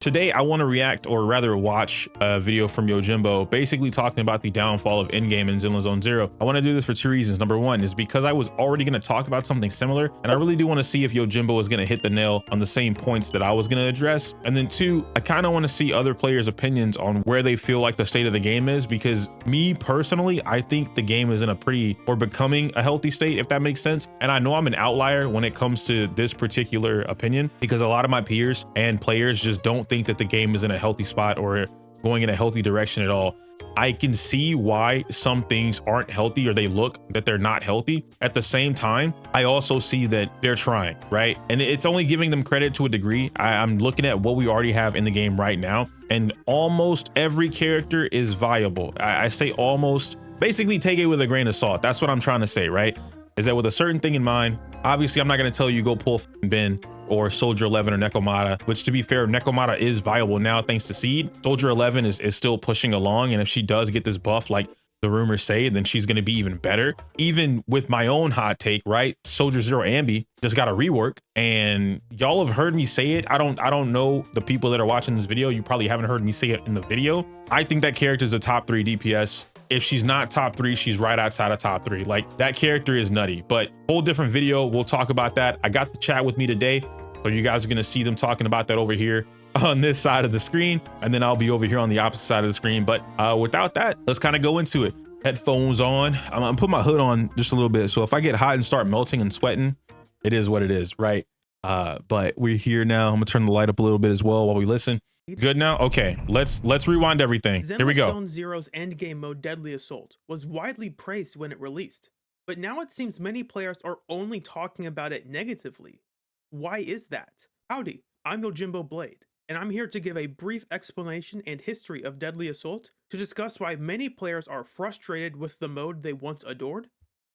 Today, I want to react, or rather watch, a video from Yojimbo basically talking about the downfall of Endgame and Zenless Zone Zero. I want to do this for two reasons. Number one is because I was already going to talk about something similar, and I really do want to see if Yojimbo is going to hit the nail on the same points that I was going to address. And then two, I kind of want to see other players' opinions on where they feel like the state of the game is, because me personally, I think the game is in a pretty, or becoming a healthy state, if that makes sense. And I know I'm an outlier when it comes to this particular opinion, because a lot of my peers and players just don't think that the game is in a healthy spot or going in a healthy direction at all. I can see why some things aren't healthy, or they look that they're not healthy. At the same time, I also see that they're trying, right? And it's only giving them credit to a degree. I'm looking at what we already have in the game right now, and almost every character is viable. I say almost, basically take it with a grain of salt. That's what I'm trying to say, right? Is that with a certain thing in mind. Obviously, I'm not going to tell you go pull Ben or Soldier 11 or Nekomata, which, to be fair, Nekomata is viable now thanks to Seed. Soldier 11 is still pushing along, and if she does get this buff like the rumors say, then she's going to be even better. Even with my own hot take, right? Soldier Zero Ambi just got a rework, and y'all have heard me say it. I don't know the people that are watching this video. You probably haven't heard me say it in the video. I think that character is a top 3 DPS. If she's not top 3, she's right outside of top 3. Like, that character is nutty, but whole different video. We'll talk about that. I got the chat with me today, so you guys are going to see them talking about that over here on this side of the screen, and then I'll be over here on the opposite side of the screen. But without that, let's kind of go into it. Headphones on. I'm gonna put my hood on just a little bit, so if I get hot and start melting and sweating, it is what it is, right? But we're here now. I'm gonna turn the light up a little bit as well while we listen. Good now? Okay, let's rewind everything. Here we go. Zenless Zone Zero's endgame mode Deadly Assault was widely praised when it released, but now it seems many players are only talking about it negatively. Why is that? Howdy, I'm Yojimbo Blade, and I'm here to give a brief explanation and history of Deadly Assault to discuss why many players are frustrated with the mode they once adored,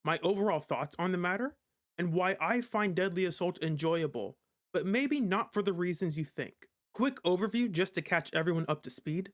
my overall thoughts on the matter, and why I find Deadly Assault enjoyable, but maybe not for the reasons you think. Quick overview just to catch everyone up to speed.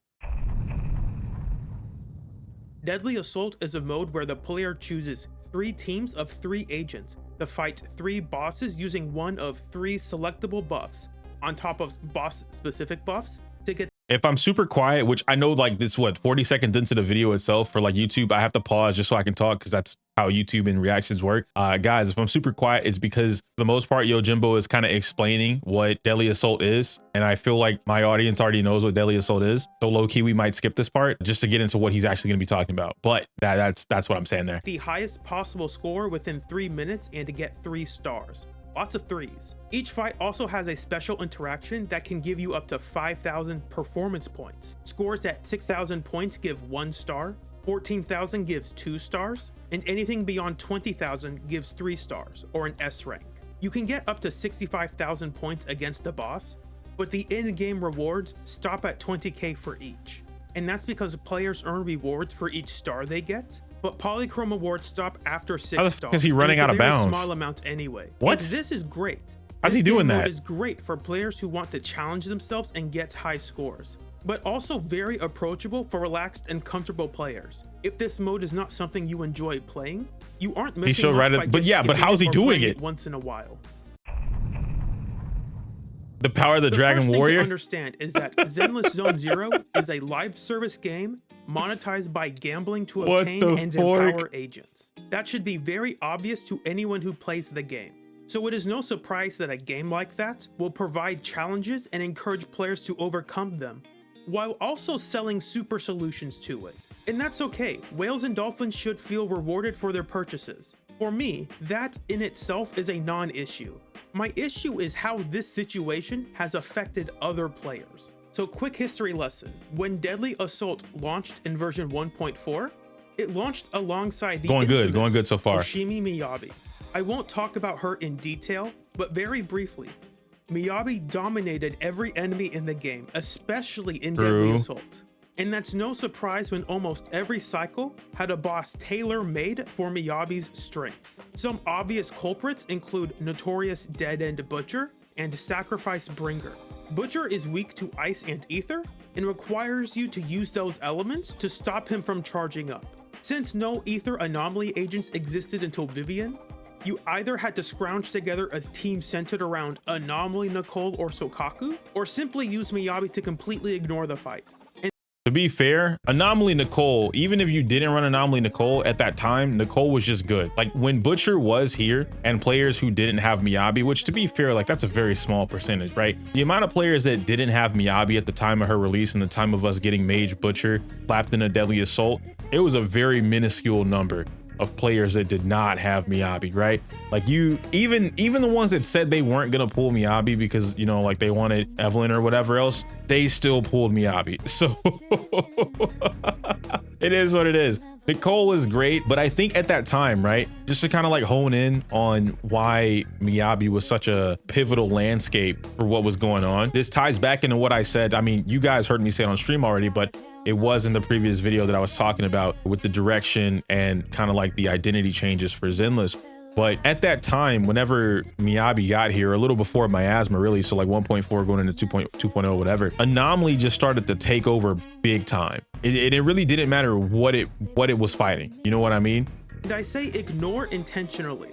Deadly Assault is a mode where the player chooses 3 teams of 3 agents to fight 3 bosses using one of 3 selectable buffs, on top of boss-specific buffs, to get. If I'm super quiet, which I know, like, this, what, 40 seconds into the video itself for like YouTube, I have to pause just so I can talk, because that's how YouTube and reactions work. Guys, if I'm super quiet, it's because for the most part, Yojimbo is kind of explaining what Deadly Assault is, and I feel like my audience already knows what Deadly Assault is. So low-key, we might skip this part just to get into what he's actually going to be talking about. But that's what I'm saying there. The highest possible score within 3 minutes and to get 3 stars. Lots of 3s. Each fight also has a special interaction that can give you up to 5,000 performance points. Scores at 6,000 points give 1 star, 14,000 gives 2 stars, and anything beyond 20,000 gives 3 stars, or an S rank. You can get up to 65,000 points against a boss, but the in-game rewards stop at 20k for each. And that's because players earn rewards for each star they get, but polychrome awards stop after 6 stars. Is he running out of bounds? Small amount anyway. What? And this is great. How's he doing that? This is great for players who want to challenge themselves and get high scores, but also very approachable for relaxed and comfortable players. If this mode is not something you enjoy playing, you aren't missing. He's still much right, by but just yeah, but skipping how's he or doing playing it? Once in a while. The power of the Dragon first Warrior. Thing to understand is that Zenless Zone Zero is a live service game monetized by gambling to obtain and empower agents. That should be very obvious to anyone who plays the game. So it is no surprise that a game like that will provide challenges and encourage players to overcome them, while also selling super solutions to it. And that's okay. Whales and dolphins should feel rewarded for their purchases. For me, that in itself is a non-issue. My issue is how this situation has affected other players. So quick history lesson. When Deadly Assault launched in version 1.4, it launched alongside the going good so far. Yoshimi Miyabi. I won't talk about her in detail, but very briefly, Miyabi dominated every enemy in the game, especially in Deadly Assault. And that's no surprise when almost every cycle had a boss tailor-made for Miyabi's strengths. Some obvious culprits include Notorious Dead End Butcher and Sacrifice Bringer. Butcher is weak to ice and ether and requires you to use those elements to stop him from charging up. Since no ether anomaly agents existed until Vivian, You either had to scrounge together a team centered around Anomaly, Nicole, or Sokaku, or simply use Miyabi to completely ignore the fight. To be fair, Anomaly Nicole, even if you didn't run Anomaly Nicole at that time, Nicole was just good. Like when Butcher was here and players who didn't have Miyabi, which to be fair, like that's a very small percentage, right? The amount of players that didn't have Miyabi at the time of her release and the time of us getting Mage Butcher slapped in a Deadly Assault, it was a very minuscule number of players that did not have Miyabi, right? Like you, even the ones that said they weren't gonna pull Miyabi because, you know, like they wanted Evelyn or whatever else, they still pulled Miyabi. So it is what it is. Nicole is great, but I think at that time, right, just to kind of like hone in on why Miyabi was such a pivotal landscape for what was going on, this ties back into what I said. I mean, you guys heard me say it on stream already, but it was in the previous video that I was talking about with the direction and kind of like the identity changes for Zenless. But at that time, whenever Miyabi got here, a little before Miasma really, so like 1.4 going into 2.0, whatever, Anomaly just started to take over big time. It really didn't matter what it was fighting. You know what I mean? And I say ignore intentionally,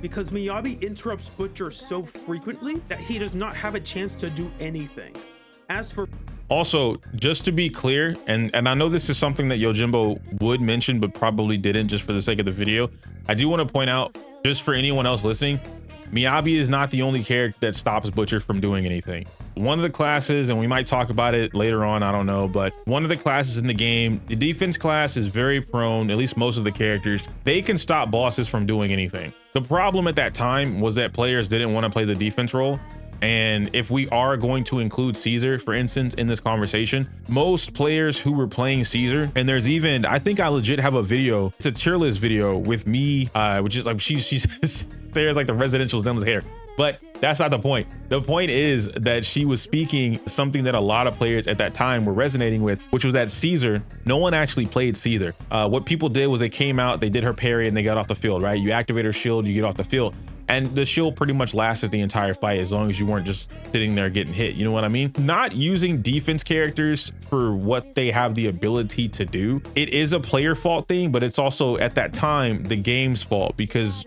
because Miyabi interrupts Butcher so frequently that he does not have a chance to do anything. As for also, just to be clear, and I know this is something that Yojimbo would mention, but probably didn't just for the sake of the video, I do want to point out, just for anyone else listening, Miyabi is not the only character that stops Butcher from doing anything. One of the classes, and we might talk about it later on, I don't know, but one of the classes in the game, the defense class is very prone, at least most of the characters, they can stop bosses from doing anything. The problem at that time was that players didn't want to play the defense role. And if we are going to include Caesar, for instance, in this conversation, most players who were playing Caesar, and there's even, I think I legit have a video, it's a tier list video with me, which is like, she's there's like the residential Zenless hair, but that's not the point. The point is that she was speaking something that a lot of players at that time were resonating with, which was that Caesar, no one actually played Caesar. What people did was they came out, they did her parry and they got off the field, right? You activate her shield, you get off the field. And the shield pretty much lasted the entire fight as long as you weren't just sitting there getting hit. You know what I mean? Not using defense characters for what they have the ability to do. It is a player fault thing, but it's also at that time the game's fault because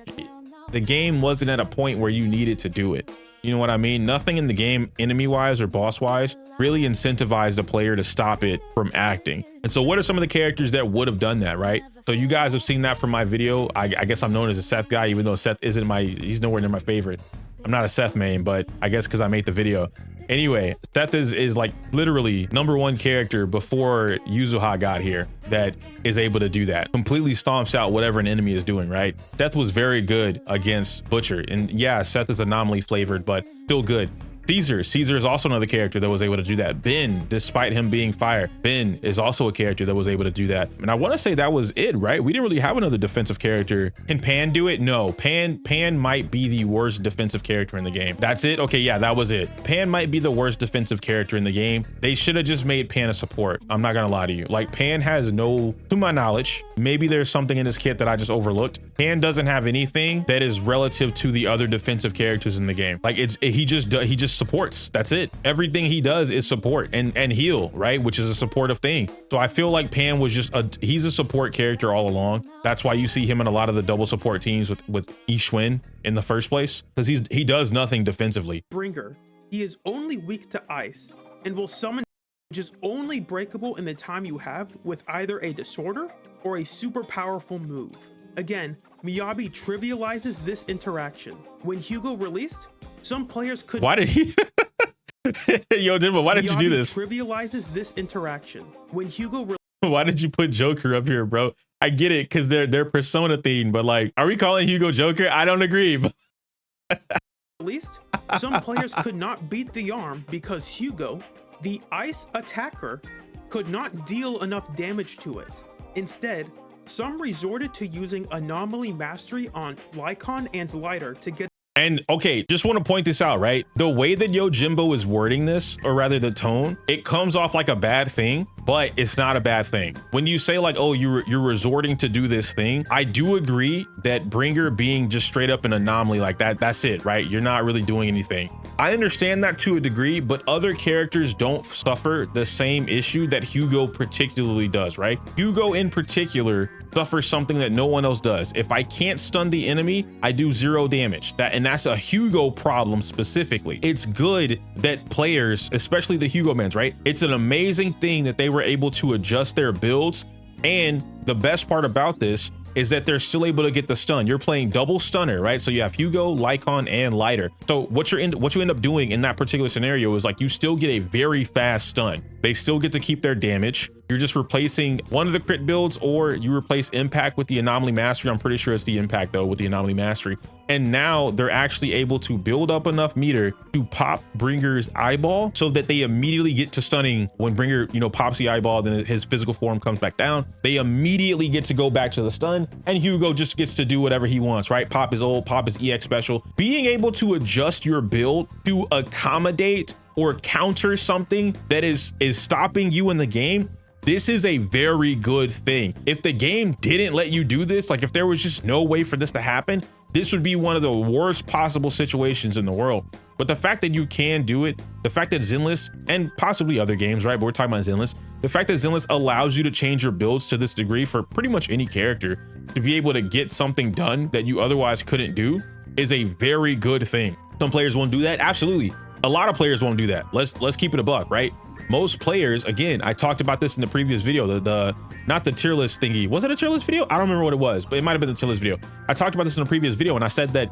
the game wasn't at a point where you needed to do it. You know what I mean? Nothing in the game, enemy wise or boss wise, really incentivized the player to stop it from acting. And so what are some of the characters that would have done that, right? So you guys have seen that from my video. I guess I'm known as a Seth guy, even though Seth isn't he's nowhere near my favorite. I'm not a Seth main, but I guess because I made the video. Anyway, Seth is like literally #1 character before Yuzuha got here that is able to do that. Completely stomps out whatever an enemy is doing, right? Seth was very good against Butcher. And yeah, Seth is anomaly flavored, but still good. Caesar is also another character that was able to do that. Ben, despite him being fire, Ben is also a character that was able to do that. And I want to say that was it, right? We didn't really have another defensive character. Can Pan do it? No, Pan might be the worst defensive character in the game. That's it? Okay, yeah, that was it. Pan might be the worst defensive character in the game. They should have just made Pan a support. I'm not gonna lie to you. Like Pan has no, to my knowledge, maybe there's something in this kit that I just overlooked. Pan doesn't have anything that is relative to the other defensive characters in the game. Like he just supports. That's it. Everything he does is support and heal, right? Which is a supportive thing. So I feel like Pan was just he's a support character all along. That's why you see him in a lot of the double support teams with Ishwin in the first place, because he does nothing defensively. Bringer, he is only weak to ice and will summon, which is only breakable in the time you have with either a disorder or a super powerful move. Again, Miyabi trivializes this interaction. When Hugo released, some players could— Why did he? Yojimbo, why did you do this? Trivializes this interaction. When Hugo why did you put Joker up here, bro? I get it, because they're persona themed, but like, are we calling Hugo Joker? I don't agree. released, some players could not beat the arm because Hugo, the ice attacker, could not deal enough damage to it. Instead, some resorted to using Anomaly Mastery on Lycon and Lighter to get— And okay, just want to point this out, right? The way that Yojimbo is wording this, or rather the tone, it comes off like a bad thing, but it's not a bad thing. When you say like, oh, you're resorting to do this thing, I do agree that Bringer being just straight up an anomaly like that, that's it, right? You're not really doing anything. I understand that to a degree, but other characters don't suffer the same issue that Hugo particularly does, right? Hugo in particular suffers something that no one else does. If I can't stun the enemy, I do 0 damage. And that's a Hugo problem specifically. It's good that players, especially the Hugo mans, right? It's an amazing thing that they were able to adjust their builds. And the best part about this is that they're still able to get the stun. You're playing double stunner, right? So you have Hugo, Lycon, and Lighter. So what you end up doing in that particular scenario is like you still get a very fast stun. They still get to keep their damage. You're just replacing one of the crit builds, or you replace impact with the anomaly mastery. I'm pretty sure it's the impact though with the anomaly mastery. And now they're actually able to build up enough meter to pop Bringer's eyeball so that they immediately get to stunning. When Bringer, you know, pops the eyeball, then his physical form comes back down. They immediately get to go back to the stun, and Hugo just gets to do whatever he wants, right? Pop his ult, pop his EX special. Being able to adjust your build to accommodate or counter something that is stopping you in the game, this is a very good thing. If the game didn't let you do this, like if there was just no way for this to happen, this would be one of the worst possible situations in the world. But the fact that you can do it, the fact that Zenless, and possibly other games, right? But we're talking about Zenless. The fact that Zenless allows you to change your builds to this degree for pretty much any character to be able to get something done that you otherwise couldn't do is a very good thing. Some players won't do that. Absolutely. A lot of players won't do that. Let's keep it a buck, right? Most players, again, I talked about this in the previous video, the not the tier list thingy. Was it a tier list video? I don't remember what it was, but it might've been the tier list video. I talked about this in a previous video, and I said that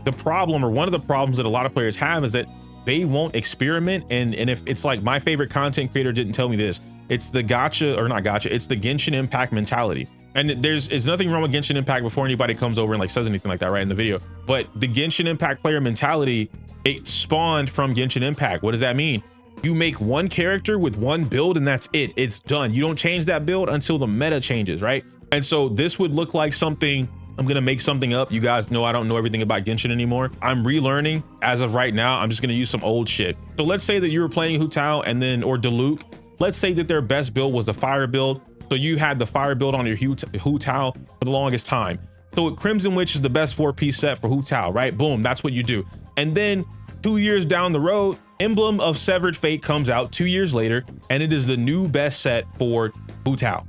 the problem, or one of the problems that a lot of players have, is that they won't experiment. And if it's like, my favorite content creator didn't tell me this, it's the gotcha, or not gotcha, it's the Genshin Impact mentality. And there's nothing wrong with Genshin Impact before anybody comes over and like says anything like that right in the video. But the Genshin Impact player mentality, it spawned from Genshin Impact. What does that mean? You make one character with one build and that's it. It's done. You don't change that build until the meta changes, right? And so this would look like something, I'm gonna make something up. You guys know I don't know everything about Genshin anymore. I'm relearning as of right now. I'm just gonna use some old shit. So let's say that you were playing Hu Tao and then, or Diluc. Let's say that their best build was the fire build. So you had the fire build on your Hu Tao for the longest time. So Crimson Witch is the best 4-piece set for Hu Tao, right? Boom, that's what you do. And then 2 years down the road, Emblem of Severed Fate comes out 2 years later, and it is the new best set for Hu Tao.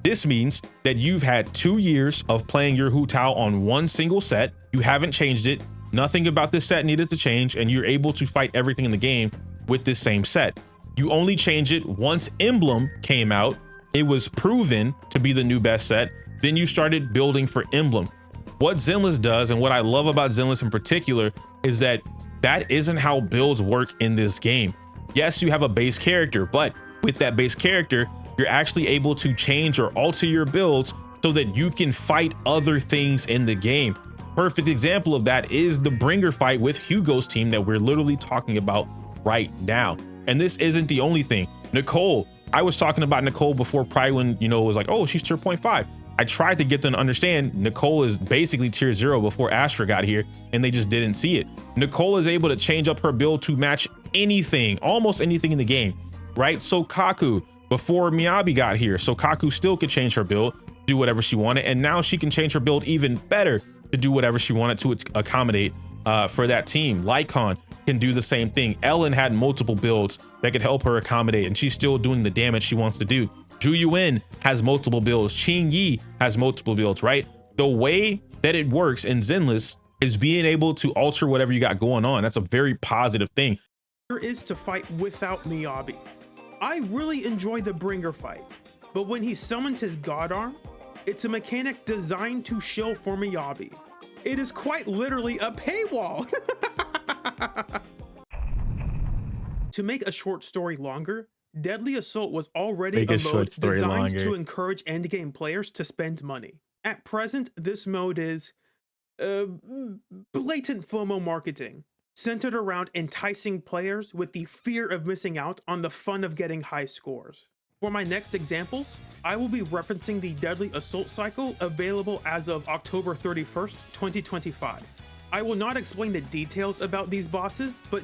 This means that you've had 2 years of playing your Hu Tao on one single set. You haven't changed it. Nothing about this set needed to change, and you're able to fight everything in the game with this same set. You only change it once Emblem came out. It was proven to be the new best set. Then you started building for Emblem. What Zenless does, and what I love about Zenless in particular, is that isn't how builds work in this game. Yes, you have a base character, but with that base character, you're actually able to change or alter your builds so that you can fight other things in the game. Perfect example of that is the Bringer fight with Hugo's team that we're literally talking about right now. And this isn't the only thing. Nicole, I was talking about Nicole before, probably when, you know, it was like, oh, she's tier 0.5. I tried to get them to understand Nicole is basically tier 0 before Astra got here, and they just didn't see it. Nicole is able to change up her build to match anything, almost anything in the game, right? So Kaku, before Miyabi got here, so Kaku still could change her build, do whatever she wanted, and now she can change her build even better to do whatever she wanted to accommodate for that team. Lycon can do the same thing. Ellen had multiple builds that could help her accommodate, and she's still doing the damage she wants to do. Zhu Yuan has multiple builds. Qing Yi has multiple builds, right? The way that it works in Zenless is being able to alter whatever you got going on. That's a very positive thing. There is to fight without Miyabi. I really enjoy the Bringer fight, but when he summons his God Arm, it's a mechanic designed to shill for Miyabi. It is quite literally a paywall. To make a short story longer, Deadly Assault was already a mode designed to encourage endgame players to spend money. At present, this mode is blatant FOMO marketing, centered around enticing players with the fear of missing out on the fun of getting high scores. For my next examples, I will be referencing the Deadly Assault cycle available as of October 31st, 2025. I will not explain the details about these bosses, but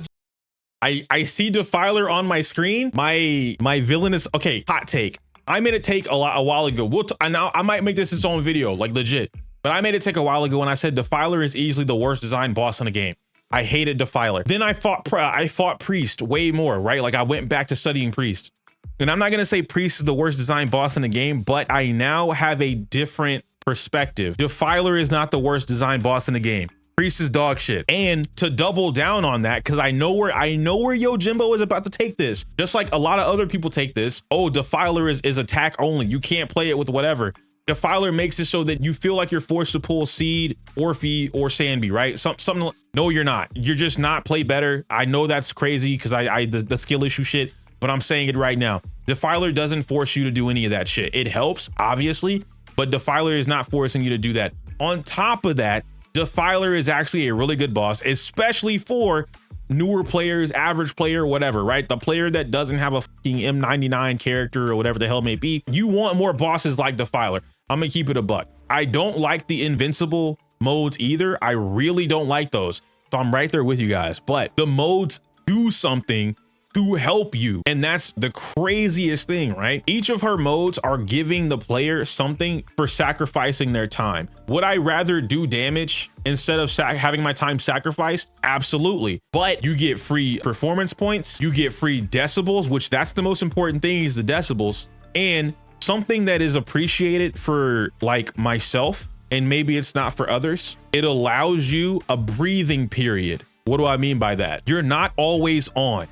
I see Defiler on my screen. My villainous, okay, hot take. I made a take a while ago. I might make this its own video, like legit. But I made a take a while ago and I said Defiler is easily the worst designed boss in the game. I hated Defiler. Then I fought Priest way more, right? Like I went back to studying Priest. And I'm not gonna say Priest is the worst designed boss in the game, but I now have a different perspective. Defiler is not the worst designed boss in the game. Priest is dog shit. And to double down on that, because I know where Yojimbo is about to take this. Just like a lot of other people take this. Oh, Defiler is attack only. You can't play it with whatever. Defiler makes it so that you feel like you're forced to pull Seed, Orphe, or Sandby, right? Something. No, you're not. You're just not. Play better. I know that's crazy because the skill issue shit, but I'm saying it right now. Defiler doesn't force you to do any of that shit. It helps, obviously, but Defiler is not forcing you to do that. On top of that, Defiler is actually a really good boss, especially for newer players, average player, whatever, right? The player that doesn't have a fucking M99 character or whatever the hell it may be. You want more bosses like Defiler. I'm gonna keep it a buck. I don't like the invincible modes either. I really don't like those. So I'm right there with you guys, but the modes do something to help you. And that's the craziest thing, right? Each of her modes are giving the player something for sacrificing their time. Would I rather do damage instead of having my time sacrificed? Absolutely. But you get free performance points, you get free decibels, which that's the most important thing, is the decibels. And something that is appreciated for like myself, and maybe it's not for others, it allows you a breathing period. What do I mean by that? You're not always on.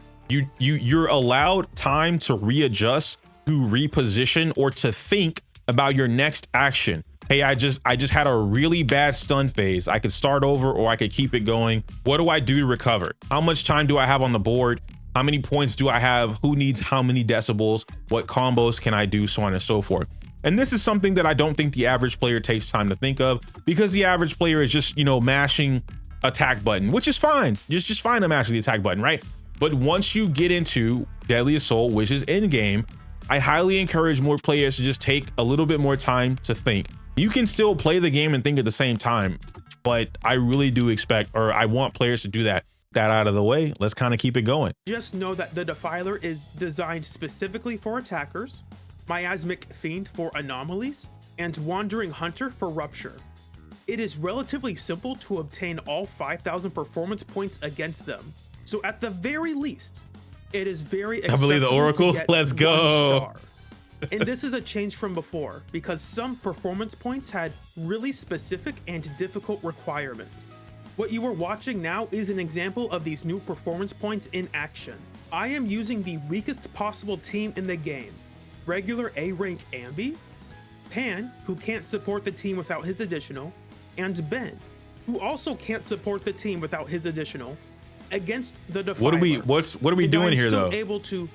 You're allowed time to readjust, to reposition, or to think about your next action. Hey, I just had a really bad stun phase. I could start over or I could keep it going. What do I do to recover? How much time do I have on the board? How many points do I have? Who needs how many decibels? What combos can I do? So on and so forth. And this is something that I don't think the average player takes time to think of, because the average player is just, you know, mashing attack button, which is fine. Just fine to mash the attack button, right? But once you get into Deadliest Soul, which is Endgame, I highly encourage more players to just take a little bit more time to think. You can still play the game and think at the same time, but I really do expect, or I want players to do that. That out of the way, let's kind of keep it going. Just know that the Defiler is designed specifically for attackers, Miasmic Fiend for anomalies, and Wandering Hunter for rupture. It is relatively simple to obtain all 5,000 performance points against them. So at the very least, it is very accessible. I believe the Oracle. Let's go. And this is a change from before, because some performance points had really specific and difficult requirements. What you are watching now is an example of these new performance points in action. I am using the weakest possible team in the game. Regular A-rank Ambi, Pan, who can't support the team without his additional, and Ben, who also can't support the team without his additional, against the Defiler. What are we doing here though? Able to,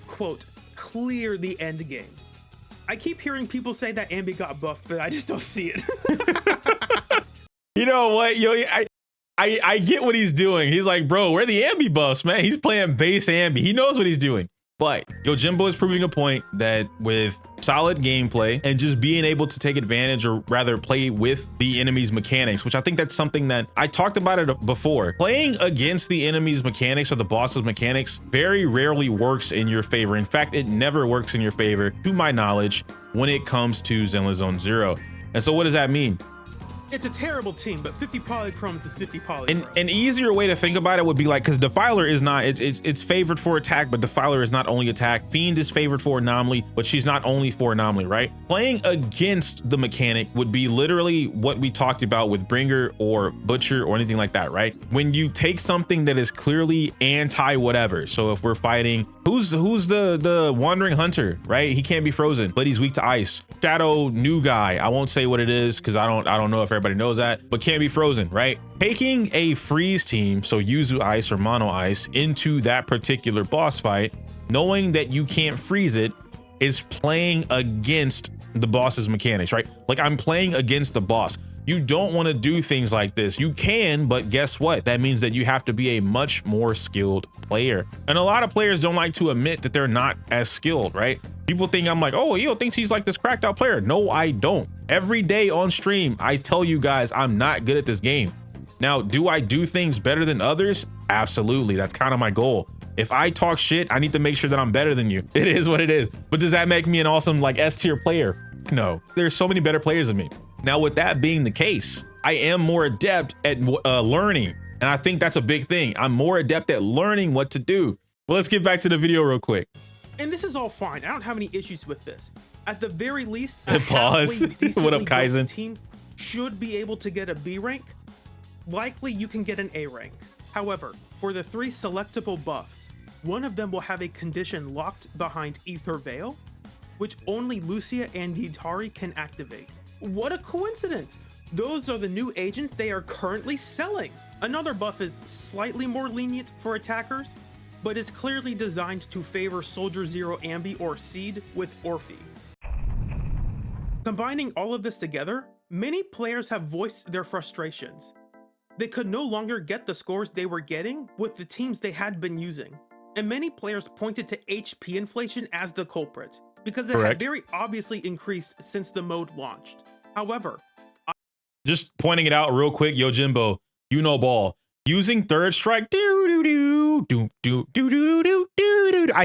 quote, clear the end game. I keep hearing people say that Ambi got buffed, but I just don't see it. You know what, yo, I get what he's doing. He's like, bro, where the Ambi buffs, man? He's playing base Ambi. He knows what he's doing. But Yojimbo is proving a point that with solid gameplay and just being able to take advantage, or rather play with the enemy's mechanics, which I think that's something that I talked about it before. Playing against the enemy's mechanics or the boss's mechanics very rarely works in your favor. In fact, it never works in your favor, to my knowledge, when it comes to Zenless Zone Zero. And so what does that mean? It's a terrible team, but 50 polychromes is 50 polychromes. An easier way to think about it would be like, because Defiler is not, it's favored for attack, but Defiler is not only attack. Fiend is favored for anomaly, but she's not only for anomaly, right? Playing against the mechanic would be literally what we talked about with Bringer or Butcher or anything like that, right? When you take something that is clearly anti whatever. So if we're fighting, who's the Wandering Hunter, right? He can't be frozen, but he's weak to ice. Shadow new guy. I won't say what it is because I don't know if everybody knows that, but can't be frozen, right? Taking a freeze team, so Yuzu Ice or Mono Ice, into that particular boss fight, knowing that you can't freeze it, is playing against the boss's mechanics, right? Like, I'm playing against the boss. You don't want to do things like this. You can, but guess what? That means that you have to be a much more skilled player. And a lot of players don't like to admit that they're not as skilled, right? People think I'm like, oh, Yo thinks he's like this cracked out player. No, I don't. Every day on stream, I tell you guys I'm not good at this game. Now, do I do things better than others? Absolutely. That's kind of my goal. If I talk shit, I need to make sure that I'm better than you. It is what it is. But does that make me an awesome like S tier player? No, there's so many better players than me. Now, with that being the case, I am more adept at learning. And I think that's a big thing. I'm more adept at learning what to do. Well, let's get back to the video real quick. And this is all fine. I don't have any issues with this. At the very least, Pause. What up, Kaizen? Team should be able to get a B rank. Likely you can get an A rank. However, for the 3 selectable buffs, one of them will have a condition locked behind Ether Veil, which only Lucia and Yitari can activate. What a coincidence! Those are the new agents they are currently selling. Another buff is slightly more lenient for attackers, but is clearly designed to favor Soldier Zero Ambi or Seed with Orphe. Combining all of this together, many players have voiced their frustrations. They could no longer get the scores they were getting with the teams they had been using. And many players pointed to HP inflation as the culprit, because it had very obviously increased since the mode launched. However, just pointing it out real quick, Yojimbo, you know ball. Using third strike, I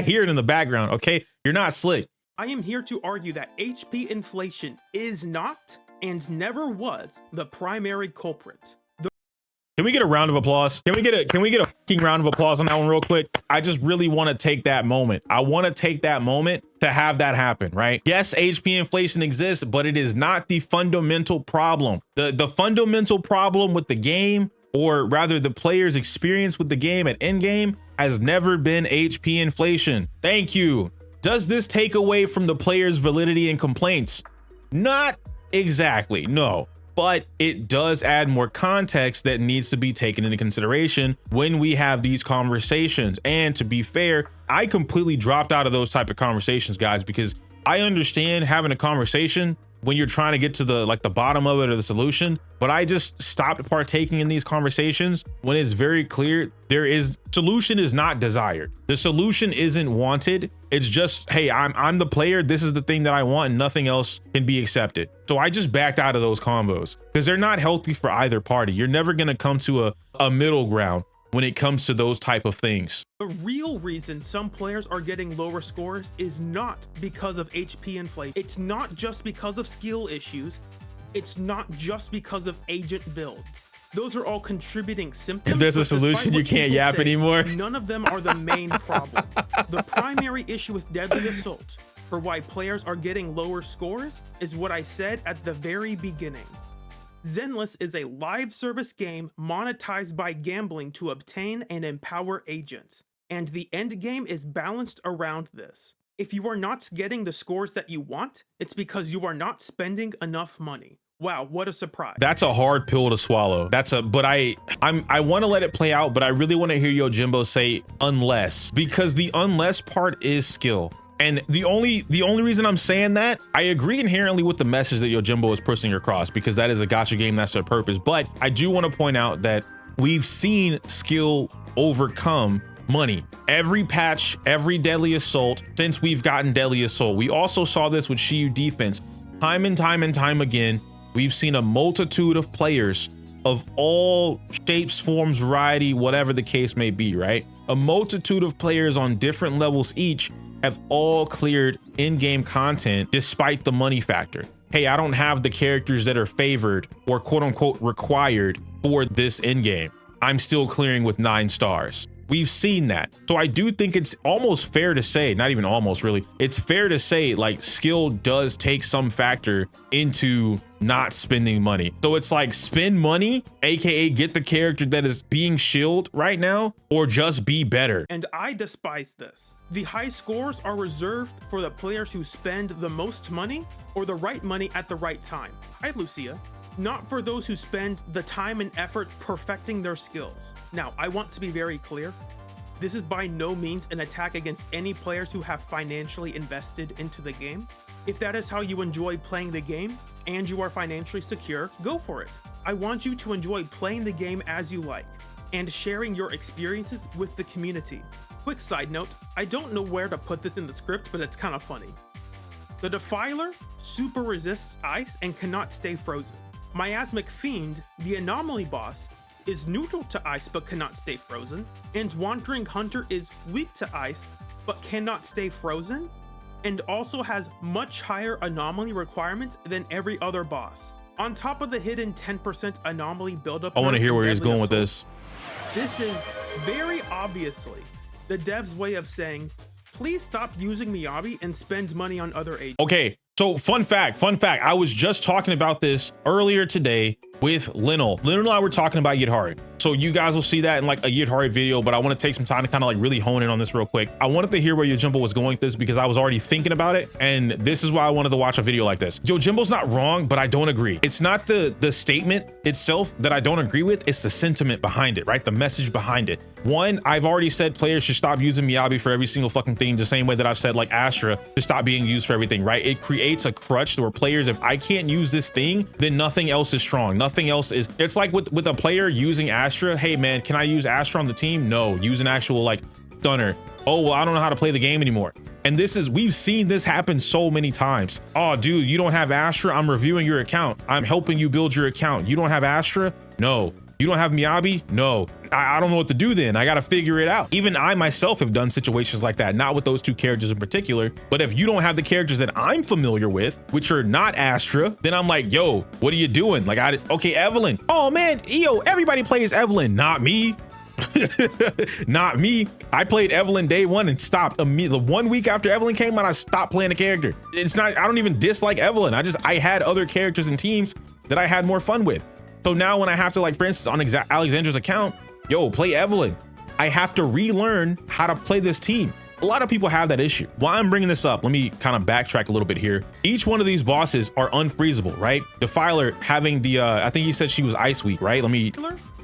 hear it in the background, okay? You're not slick. I am here to argue that HP inflation is not and never was the primary culprit. Can we get a round of applause? Can we get a fucking round of applause on that one real quick? I just really want to take that moment. I want to take that moment to have that happen, right? Yes, HP inflation exists, but it is not the fundamental problem. The fundamental problem with the game, or rather the player's experience with the game at endgame, has never been HP inflation. Thank you. Does this take away from the player's validity and complaints? Not exactly, no. But it does add more context that needs to be taken into consideration when we have these conversations. And to be fair, I completely dropped out of those type of conversations, guys, because I understand having a conversation when you're trying to get to the bottom of it or the solution, but I just stopped partaking in these conversations when it's very clear solution is not desired. The solution isn't wanted. It's just, hey, I'm the player. This is the thing that I want, and nothing else can be accepted. So I just backed out of those convos because they're not healthy for either party. You're never gonna come to a middle ground when it comes to those type of things. The real reason some players are getting lower scores is not because of HP inflation. It's not just because of skill issues. It's not just because of agent builds. Those are all contributing symptoms. If there's a solution, you can't yap anymore. None of them are the main problem. The primary issue with Deadly Assault, for why players are getting lower scores, is what I said at the very beginning. Zenless is a live service game monetized by gambling to obtain and empower agents, and the end game is balanced around this. If you are not getting the scores that you want, it's because you are not spending enough money. Wow, what a surprise. That's a hard pill to swallow. But I want to let it play out, but I really want to hear Yojimbo say unless, because the unless part is skill. And the only reason I'm saying that, I agree inherently with the message that Yojimbo is pushing across, because that is a gacha game, that's their purpose. But I do want to point out that we've seen skill overcome money. Every patch, every Deadly Assault since we've gotten Deadly Assault. We also saw this with Shiyu Defense. Time and time again, we've seen a multitude of players of all shapes, forms, variety, whatever the case may be, right? A multitude of players on different levels each have all cleared in-game content despite the money factor. Hey, I don't have the characters that are favored or quote unquote required for this in-game. I'm still clearing with 9 stars. We've seen that. So I do think it's almost fair to say, not even almost really, it's fair to say like skill does take some factor into not spending money. So it's like spend money, aka get the character that is being shielded right now, or just be better. And I despise this. The high scores are reserved for the players who spend the most money or the right money at the right time. Hi, Lucia. Not for those who spend the time and effort perfecting their skills. Now, I want to be very clear. This is by no means an attack against any players who have financially invested into the game. If that is how you enjoy playing the game and you are financially secure, go for it. I want you to enjoy playing the game as you like and sharing your experiences with the community. Quick side note, I don't know where to put this in the script, but it's kind of funny. The Defiler super resists ice and cannot stay frozen. Miasmic Fiend, the anomaly boss, is neutral to ice but cannot stay frozen, and Wandering Hunter is weak to ice but cannot stay frozen, and also has much higher anomaly requirements than every other boss. On top of the hidden 10% anomaly buildup. I want to hear where he's going with this. This is very obviously the dev's way of saying, please stop using Miyabi and spend money on other agents. Okay, so fun fact, I was just talking about this earlier today with Lionel. Lionel and I were talking about Yidhari. So you guys will see that in like a Yidhari video, but I want to take some time to kind of like really hone in on this real quick. I wanted to hear where Yojimbo was going with this because I was already thinking about it. And this is why I wanted to watch a video like this. Yojimbo's not wrong, but I don't agree. It's not the statement itself that I don't agree with. It's the sentiment behind it, right? The message behind it. One, I've already said players should stop using Miyabi for every single fucking thing, the same way that I've said like Astra to stop being used for everything, right? It creates a crutch where players, if I can't use this thing, then nothing else is strong. Nothing else is, it's like with a player using Astra. Hey man, can I use Astra on the team? No, use an actual like stunner. Oh, well, I don't know how to play the game anymore. And we've seen this happen so many times. Oh, dude, you don't have Astra? I'm reviewing your account. I'm helping you build your account. You don't have Astra? No. You don't have Miyabi? No. I don't know what to do then. I got to figure it out. Even I myself have done situations like that, not with those two characters in particular, but if you don't have the characters that I'm familiar with, which are not Astra, then I'm like, yo, what are you doing? Like, okay, Evelyn. Oh man, everybody plays Evelyn. Not me. Not me. I played Evelyn day one and stopped immediately. The 1 week after Evelyn came out, I stopped playing the character. It's not, I don't even dislike Evelyn. I had other characters and teams that I had more fun with. So now when I have to, like, for instance, on Alexandra's account, yo, play Evelyn, I have to relearn how to play this team. A lot of people have that issue. Why I'm bringing this up, let me kind of backtrack a little bit here. Each one of these bosses are unfreezable, right? Defiler having the, I think he said she was ice weak, right? Let me...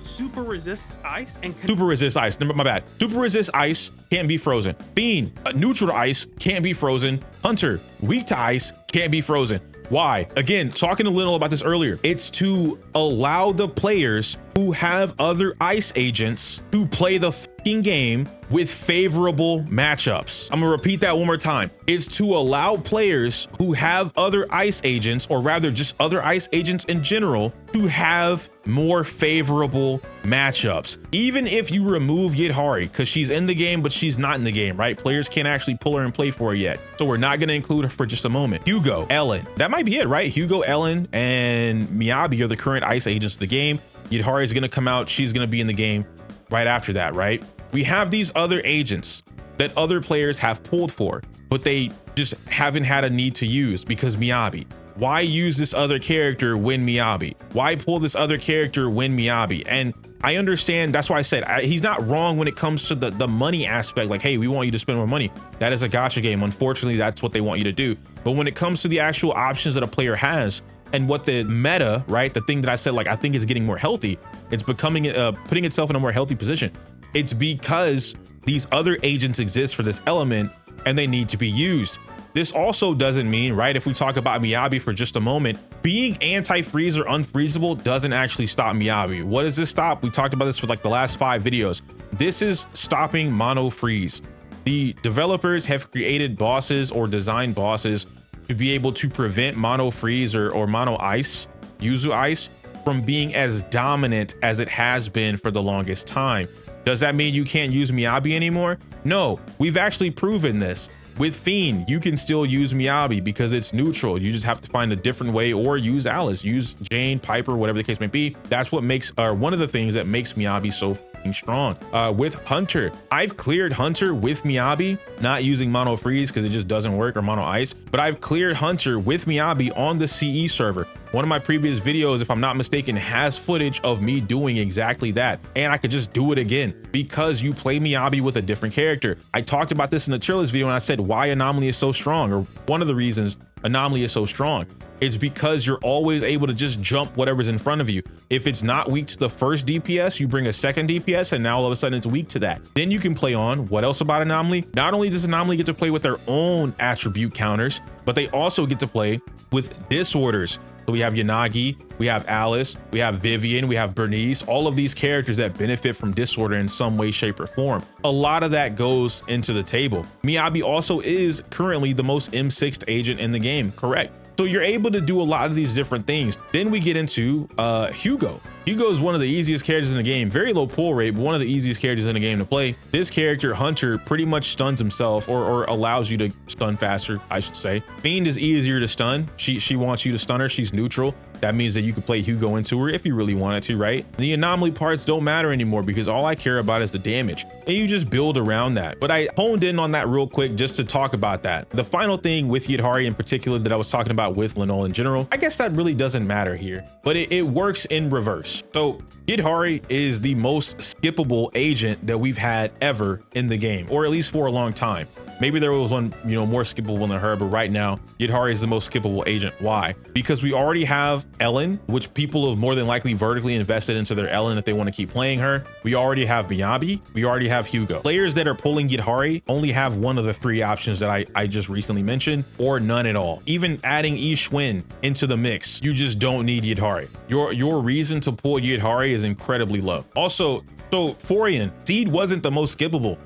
Super resists ice and... Super resist ice, my bad. Super resist ice, can't be frozen. Fiend, neutral to ice, can't be frozen. Hunter, weak to ice, can't be frozen. Why? Again, talking to Lionel about this earlier, it's to allow the players who have other ice agents to play the fucking game with favorable matchups. I'm gonna repeat that one more time. It's to allow players who have other ice agents, or rather just other ice agents in general, to have more favorable matchups. Even if you remove Yidhari, because she's in the game, but she's not in the game, right? Players can't actually pull her and play for her yet. So we're not gonna include her for just a moment. Hugo, Ellen, that might be it, right? Hugo, Ellen, and Miyabi are the current ice agents of the game. Yidhari is gonna come out, she's gonna be in the game right after that, right? We have these other agents that other players have pulled for, but they just haven't had a need to use because Miyabi. Why use this other character when Miyabi? Why pull this other character when Miyabi? And I understand, that's why I said he's not wrong when it comes to the money aspect. Like, hey, we want you to spend more money. That is a gacha game. Unfortunately, that's what they want you to do. But when it comes to the actual options that a player has and what the meta, right? The thing that I said, like, I think is getting more healthy. It's becoming, putting itself in a more healthy position. It's because these other agents exist for this element and they need to be used. This also doesn't mean, right, if we talk about Miyabi for just a moment, being anti-freeze or unfreezable doesn't actually stop Miyabi. What does this stop? We talked about this for like the last 5 videos. This is stopping mono freeze. The developers have created bosses or designed bosses to be able to prevent mono freeze or mono ice, Yuzu ice, from being as dominant as it has been for the longest time. Does that mean you can't use Miyabi anymore? No, we've actually proven this. With Fiend, you can still use Miyabi because it's neutral. You just have to find a different way, or use Alice, use Jane, Piper, whatever the case may be. That's what makes, one of the things that makes Miyabi so strong. With Hunter, I've cleared Hunter with Miyabi, not using mono freeze because it just doesn't work, or mono ice, but I've cleared Hunter with Miyabi on the CE server. One of my previous videos, if I'm not mistaken, has footage of me doing exactly that, and I could just do it again because you play Miyabi with a different character. I talked about this in the tier list video and I said why Anomaly is so strong, or one of the reasons Anomaly is so strong. It's because you're always able to just jump whatever's in front of you. If it's not weak to the first DPS, you bring a second DPS and now all of a sudden it's weak to that. Then you can play on. What else about Anomaly? Not only does Anomaly get to play with their own attribute counters, but they also get to play with disorders. So we have Yanagi, we have Alice, we have Vivian, we have Bernice, all of these characters that benefit from disorder in some way, shape, or form. A lot of that goes into the table. Miyabi also is currently the most M6'd agent in the game, correct? So you're able to do a lot of these different things. Then we get into Hugo. Hugo is one of the easiest characters in the game. Very low pull rate, but one of the easiest characters in the game to play. This character, Hunter, pretty much stuns himself or allows you to stun faster, I should say. Fiend is easier to stun. She wants you to stun her. She's neutral. That means that you could play Hugo into her if you really wanted to, right? The anomaly parts don't matter anymore because all I care about is the damage, and you just build around that. But I honed in on that real quick just to talk about that. The final thing with Yidhari in particular that I was talking about with Lenol in general, I guess that really doesn't matter here, but it works in reverse. So Yidhari is the most skippable agent that we've had ever in the game, or at least for a long time. Maybe there was one, more skippable than her, but right now, Yidhari is the most skippable agent. Why? Because we already have Ellen, which people have more than likely vertically invested into their Ellen if they want to keep playing her. We already have Miyabi. We already have Hugo. Players that are pulling Yidhari only have one of the three options that I just recently mentioned, or none at all. Even adding Ishwin into the mix, you just don't need Yidhari. Your reason to pull Yidhari is incredibly low. Also, so Forian, Seed wasn't the most skippable.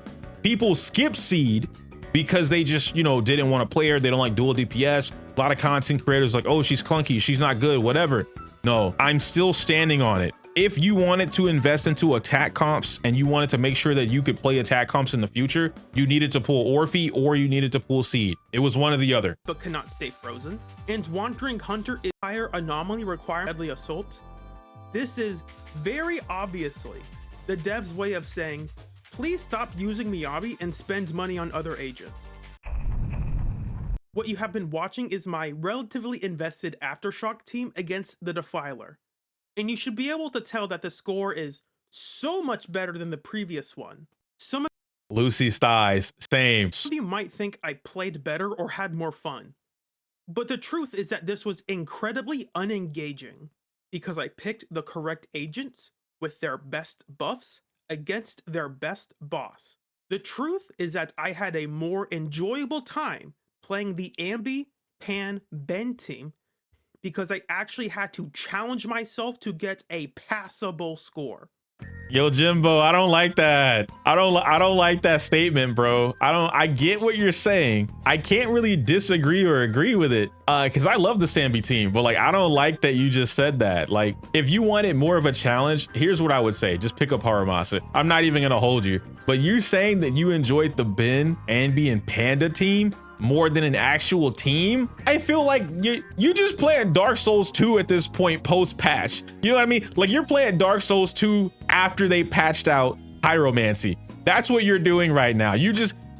People skip Seed because they just, didn't want to play her. They don't like dual DPS. A lot of content creators like, oh, she's clunky, she's not good, whatever. No, I'm still standing on it. If you wanted to invest into attack comps and you wanted to make sure that you could play attack comps in the future, you needed to pull Orphe or you needed to pull Seed. It was one or the other. But cannot stay frozen. And Wandering Hunter is higher anomaly require deadly assault. This is very obviously the dev's way of saying, please stop using Miyabi and spend money on other agents. What you have been watching is my relatively invested Aftershock team against the Defiler. And you should be able to tell that the score is so much better than the previous one. Some Lucy's thighs, same. of you might think I played better or had more fun. But the truth is that this was incredibly unengaging because I picked the correct agents with their best buffs against their best boss. The truth is that I had a more enjoyable time playing the Ambi, Pan, Ben team because I actually had to challenge myself to get a passable score. Yojimbo, I don't like that. I don't like that statement, bro. I get what you're saying. I can't really disagree or agree with it because I love the Sambi team, but I don't like that you just said that. If you wanted more of a challenge, here's what I would say. Just pick up Haramasa. I'm not even gonna hold you, but you saying that you enjoyed the Ben, Ambi, and Panda team more than an actual team, I feel like you just playing Dark Souls 2 at this point post-patch. You know what I mean? You're playing Dark Souls 2 after they patched out Pyromancy. That's what you're doing right now. You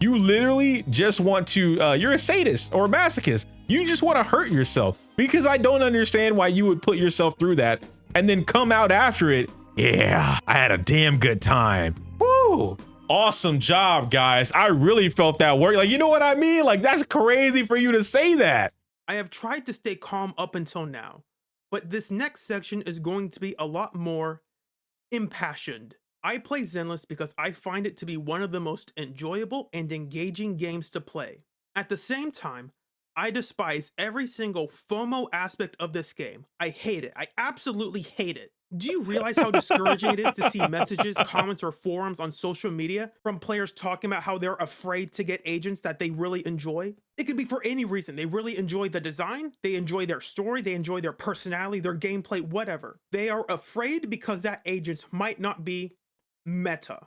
literally just want to, you're a sadist or a masochist. You just want to hurt yourself because I don't understand why you would put yourself through that and then come out after it. Yeah, I had a damn good time. Woo! Awesome job, guys. I really felt that work. You know what I mean? That's crazy for you to say that. I have tried to stay calm up until now, but this next section is going to be a lot more impassioned. I play Zenless because I find it to be one of the most enjoyable and engaging games to play. At the same time, I despise every single FOMO aspect of this game. I hate it. I absolutely hate it. Do you realize how discouraging it is to see messages, comments, or forums on social media from players talking about how they're afraid to get agents that they really enjoy? It could be for any reason. They really enjoy the design, they enjoy their story, they enjoy their personality, their gameplay, whatever. They are afraid because that agent might not be meta.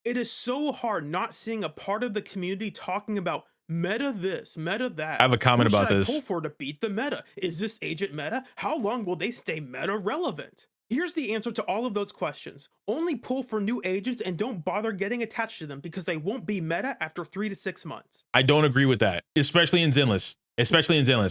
It is so hard not seeing a part of the community talking about meta this, meta that. I have a comment about this. Who should I pull for to beat the meta? Is this agent meta? How long will they stay meta relevant? Here's the answer to all of those questions. Only pull for new agents and don't bother getting attached to them because they won't be meta after 3 to 6 months. I don't agree with that, especially in Zenless.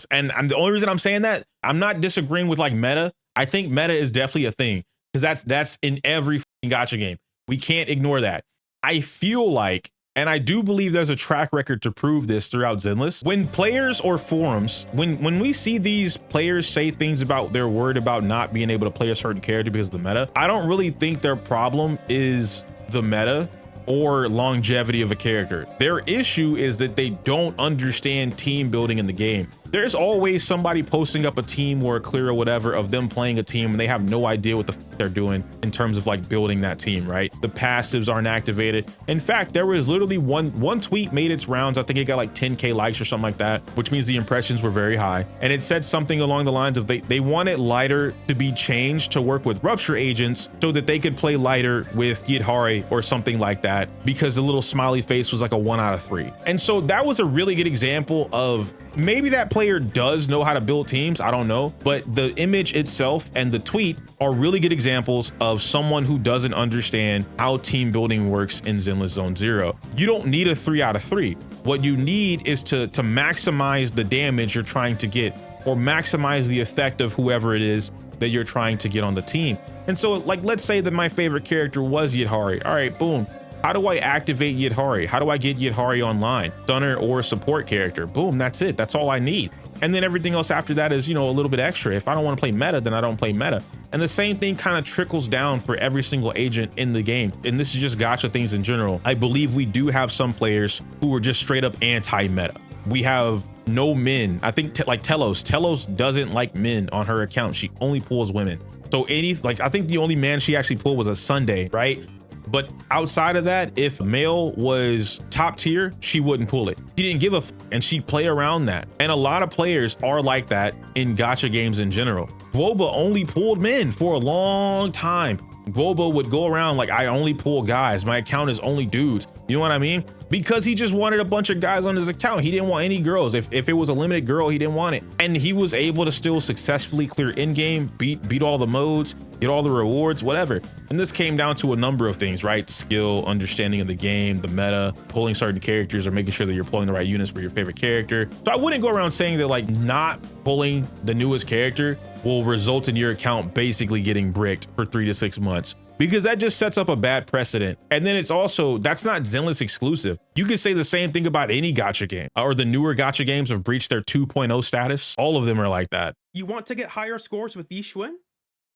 And the only reason I'm saying that, I'm not disagreeing with meta. I think meta is definitely a thing because that's in every gacha game. We can't ignore that. I feel like, and I do believe there's a track record to prove this throughout Zenless. When players or forums, when we see these players say things about they're worried about not being able to play a certain character because of the meta, I don't really think their problem is the meta. or longevity of a character. Their issue is that they don't understand team building in the game. There's always somebody posting up a team or a clear or whatever of them playing a team and they have no idea what the they're doing in terms of like building that team, right? The passives aren't activated. In fact, there was literally one tweet made its rounds. I think it got like 10K likes or something like that, which means the impressions were very high. And it said something along the lines of they wanted lighter to be changed to work with rupture agents so that they could play lighter with Yidhari or something like that, because the little smiley face was like a 1 out of 3. And so that was a really good example of maybe that player does know how to build teams, I don't know, but the image itself and the tweet are really good examples of someone who doesn't understand how team building works in Zenless Zone Zero. You don't need a 3 out of 3. What you need is to maximize the damage you're trying to get, or maximize the effect of whoever it is that you're trying to get on the team. And so like, let's say that my favorite character was Yidhari. All right, boom. How do I activate Yidhari? How do I get Yidhari online? Stunner or support character? Boom, that's it. That's all I need. And then everything else after that is, you know, a little bit extra. If I don't want to play meta, then I don't play meta. And the same thing kind of trickles down for every single agent in the game. And this is just gacha things in general. I believe we do have some players who are just straight up anti-meta. We have no men. I think like Telos doesn't like men on her account. She only pulls women. So I think the only man she actually pulled was a Sunday, right? But outside of that, if male was top tier, she wouldn't pull it. She didn't give a and she'd play around that. And a lot of players are like that in gacha games in general. Boba only pulled men for a long time. Boba would go around like, I only pull guys. My account is only dudes. You know what I mean? Because he just wanted a bunch of guys on his account. He didn't want any girls. If it was a limited girl, he didn't want it. And he was able to still successfully clear in-game, beat all the modes, get all the rewards, whatever. And this came down to a number of things, right? Skill, understanding of the game, the meta, pulling certain characters, or making sure that you're pulling the right units for your favorite character. So I wouldn't go around saying that like not pulling the newest character will result in your account basically getting bricked for 3 to 6 months, because that just sets up a bad precedent. And then it's also, that's not Zenless exclusive. You can say the same thing about any gacha game, or the newer gacha games have breached their 2.0 status. All of them are like that. You want to get higher scores with Yixuan?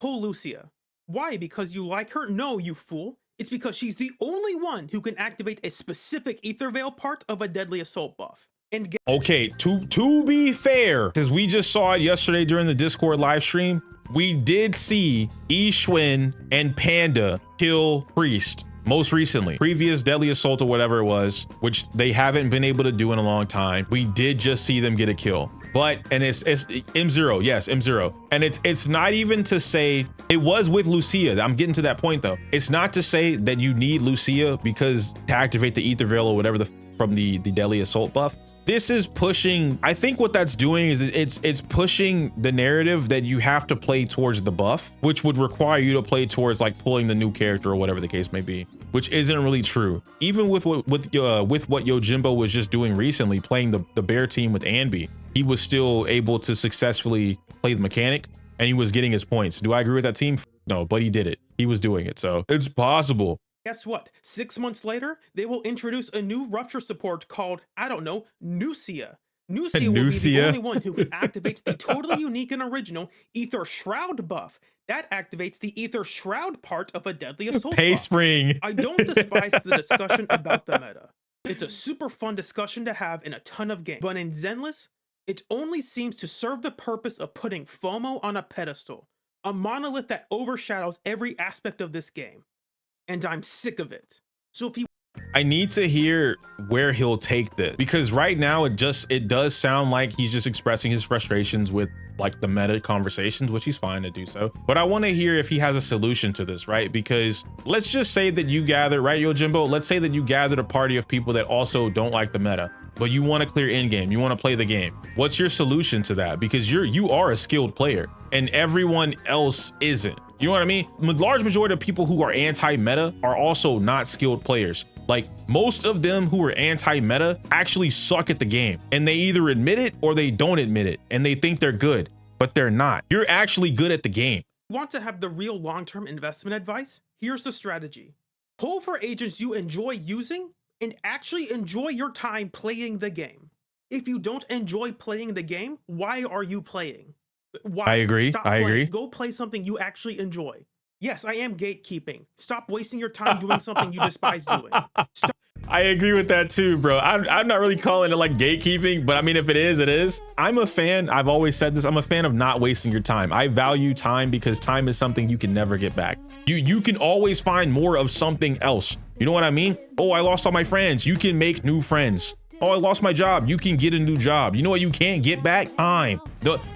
Pull Lucia. Why? Because you like her? No, you fool. It's because she's the only one who can activate a specific Ether Veil part of a Deadly Assault buff. And okay, to be fair, because we just saw it yesterday during the Discord live stream, we did see Yixuan and Panda kill Priest most recently. Previous Deadly Assault or whatever it was, which they haven't been able to do in a long time. We did just see them get a kill. But, and it's M0, yes, M0. And it's not even to say, it was with Lucia. I'm getting to that point though. It's not to say that you need Lucia because to activate the Ether Veil or whatever from the Deadly Assault buff. This is pushing, I think what that's doing is it's pushing the narrative that you have to play towards the buff, which would require you to play towards like pulling the new character or whatever the case may be, which isn't really true. Even with what Yojimbo was just doing recently, playing the bear team with Anby, he was still able to successfully play the mechanic and he was getting his points. Do I agree with that team? No, but he did it. He was doing it. So it's possible. Guess what? 6 months later, they will introduce a new rupture support called, I don't know, Nucia. Nucia will be the only one who can activate the totally unique and original Ether Shroud buff. That activates the Ether Shroud part of a Deadly Assault buff. Spring. I don't despise the discussion about the meta. It's a super fun discussion to have in a ton of games. But in Zenless, it only seems to serve the purpose of putting FOMO on a pedestal, a monolith that overshadows every aspect of this game. And I'm sick of it. So if he, I need to hear where he'll take this, because right now it does sound like he's just expressing his frustrations with like the meta conversations, which he's fine to do so. But I want to hear if he has a solution to this, right? Because let's just say that you gather, right, Yojimbo? Let's say that you gathered a party of people that also don't like the meta, but you want to clear in game, you want to play the game. What's your solution to that? Because you are a skilled player and everyone else isn't. You know what I mean? The large majority of people who are anti-meta are also not skilled players. Like most of them who are anti-meta actually suck at the game, and they either admit it or they don't admit it, and they think they're good, but they're not. You're actually good at the game. Want to have the real long-term investment advice? Here's the strategy. Pull for agents you enjoy using and actually enjoy your time playing the game. If you don't enjoy playing the game, why are you playing? Why? I agree. Stop I playing. agree. Go play something you actually enjoy. Yes, I am gatekeeping. Stop wasting your time doing something you despise doing. Stop. I agree with that too, bro. I'm not really calling it like gatekeeping, but I mean, if it is, it is. I'm a fan. I've always said this. I'm a fan of not wasting your time. I value time because time is something you can never get back. You can always find more of something else. You know what I mean? Oh, I lost all my friends. You can make new friends. Oh, I lost my job. You can get a new job. You know what you can't get back? Time.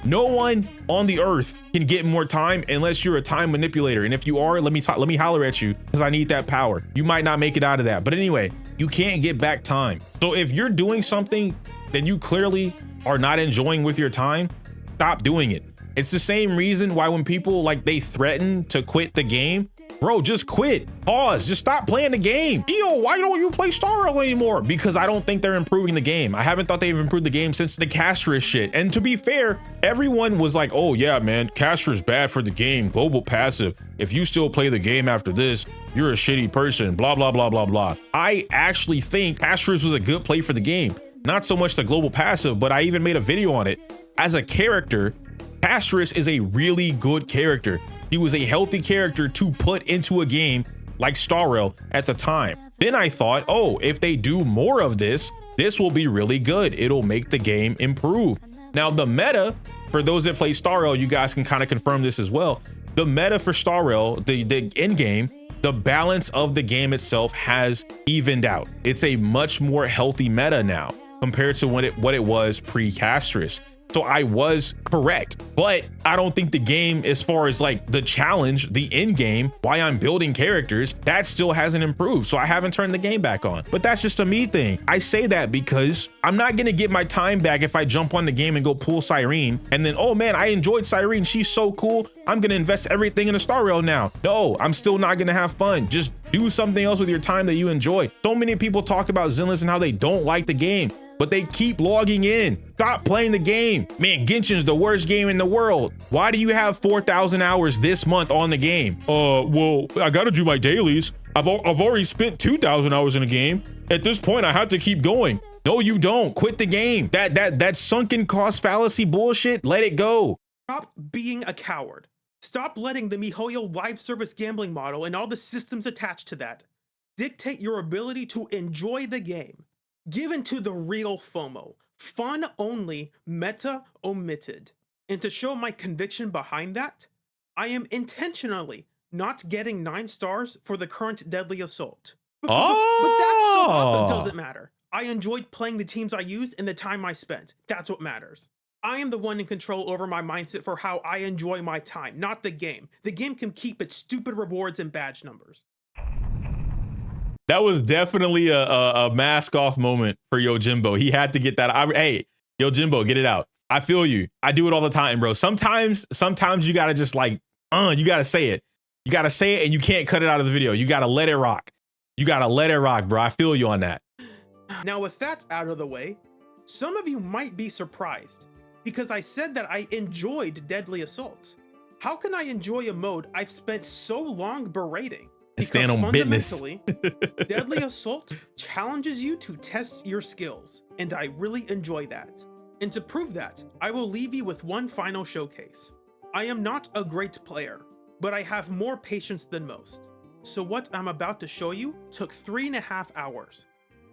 No one on the earth can get more time unless you're a time manipulator. And if you are, let me holler at you because I need that power. You might not make it out of that. But anyway, you can't get back time. So if you're doing something that you clearly are not enjoying with your time, stop doing it. It's the same reason why when people like they threaten to quit the game, bro, just quit, pause, just stop playing the game. Yo, why don't you play Star Rail anymore? Because I don't think they're improving the game. I haven't thought they've improved the game since the Castra's shit. And to be fair, everyone was like, oh yeah, man, Castra's bad for the game, global passive. If you still play the game after this, you're a shitty person, blah, blah, blah, blah, blah. I actually think Castra's was a good play for the game. Not so much the global passive, but I even made a video on it. As a character, Castrus is a really good character. He was a healthy character to put into a game like Star Rail at the time. Then I thought, oh, if they do more of this, this will be really good. It'll make the game improve. Now the meta, for those that play Star Rail, you guys can kind of confirm this as well. The meta for Star Rail, the end game, the balance of the game itself has evened out. It's a much more healthy meta now compared to what it was pre-Castrus. So I was correct, but I don't think the game, as far as like the challenge, the end game, why I'm building characters, that still hasn't improved. So I haven't turned the game back on, but that's just a me thing. I say that because I'm not going to get my time back if I jump on the game and go pull Cyrene and then, oh man, I enjoyed Cyrene. She's so cool. I'm going to invest everything in a Star Rail now. No, I'm still not going to have fun. Just do something else with your time that you enjoy. So many people talk about Zenless and how they don't like the game, but they keep logging in. Stop playing the game. Man, Genshin's the worst game in the world. Why do you have 4,000 hours this month on the game? Well, I gotta do my dailies. I've already spent 2,000 hours in a game. At this point, I have to keep going. No, you don't. Quit the game. That sunken cost fallacy bullshit, let it go. Stop being a coward. Stop letting the MiHoYo live service gambling model and all the systems attached to that dictate your ability to enjoy the game. Give into the real FOMO, fun only, meta omitted. And to show my conviction behind that, I am intentionally not getting 9 stars for the current Deadly Assault. But that doesn't matter. I enjoyed playing the teams I used and the time I spent. That's what matters. I am the one in control over my mindset for how I enjoy my time, not the game. The game can keep its stupid rewards and badge numbers. That was definitely a mask off moment for Yojimbo. He had to get that. Hey, Yojimbo, get it out. I feel you. I do it all the time, bro. Sometimes you gotta just like, you gotta say it. You gotta say it and you can't cut it out of the video. You gotta let it rock. You gotta let it rock, bro. I feel you on that. Now with that out of the way, some of you might be surprised because I said that I enjoyed Deadly Assault. How can I enjoy a mode I've spent so long berating? Stand on business. Deadly Assault challenges you to test your skills, and I really enjoy that. And to prove that, I will leave you with one final showcase. I am not a great player, but I have more patience than most. So what I'm about to show you took 3.5 hours.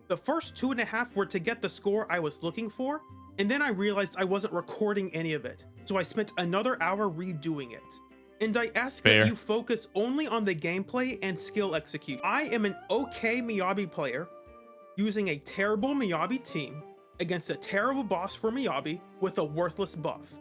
The first 2.5 were to get the score I was looking for, and then I realized I wasn't recording any of it, so I spent another hour redoing it. And I ask that you focus only on the gameplay and skill execute. I am an okay Miyabi player using a terrible Miyabi team against a terrible boss for Miyabi with a worthless buff.